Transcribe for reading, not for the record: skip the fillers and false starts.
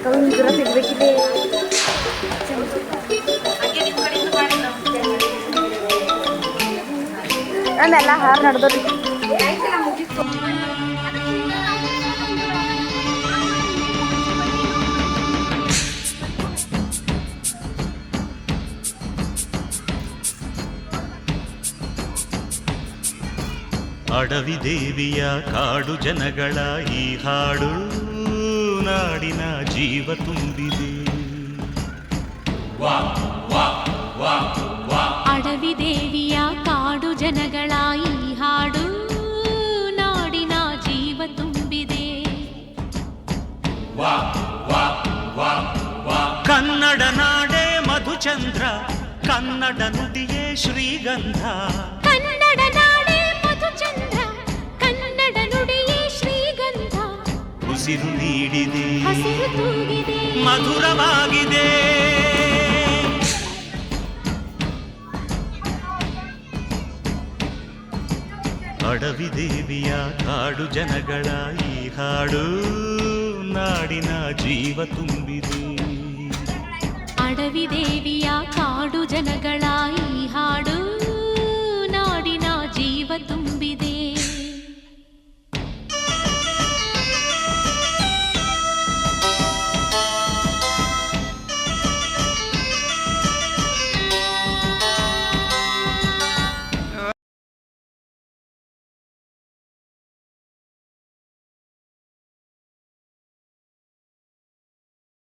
ದೂರ ಸಿಗ್ಬೇಕಿದೆ. ನಮ್ಮೆಲ್ಲ ಹಾರು ನಡೆದ್ರಿ. ಅಡವಿ ದೇವಿಯ ಕಾಡು ಜನಗಳ ಈ ಹಾಡು ನಾಡಿನ ಜೀವ ತುಂಬಿದೆ. ಅಡವಿ ದೇವಿಯ ಕಾಡು ಜನಗಳ ಈ ಹಾಡು ನಾಡಿನ ಜೀವ ತುಂಬಿದೆ. ಕನ್ನಡ ನಾಡೇ ಮಧುಚಂದ್ರ, ಕನ್ನಡ ನುಡಿಯೇ ಶ್ರೀಗಂಧ. ಕನ್ನಡ ನಾಡೇ ಮಧುಚಂದ್ರ, ಕನ್ನಡ ನುಡಿಯೇ ಶ್ರೀಗಂಧ. ಉಸಿರು ನೀಡಿದೆ, ಹಸಿರು ತೂಗಿದೆ, ಮಧುರವಾಗಿದೆ. ಅಡವಿ ದೇವಿಯ ಕಾಡು ಜನಗಳ ಈ ಹಾಡು ನಾಡಿನ ಜೀವ ತುಂಬಿದೆ. ಅಡವಿ ದೇವಿಯ ಕಾಡು ಜನಗಳ ಈ ಹಾಡು ನಾಡಿನ ಜೀವ ತುಂಬಿದೆ.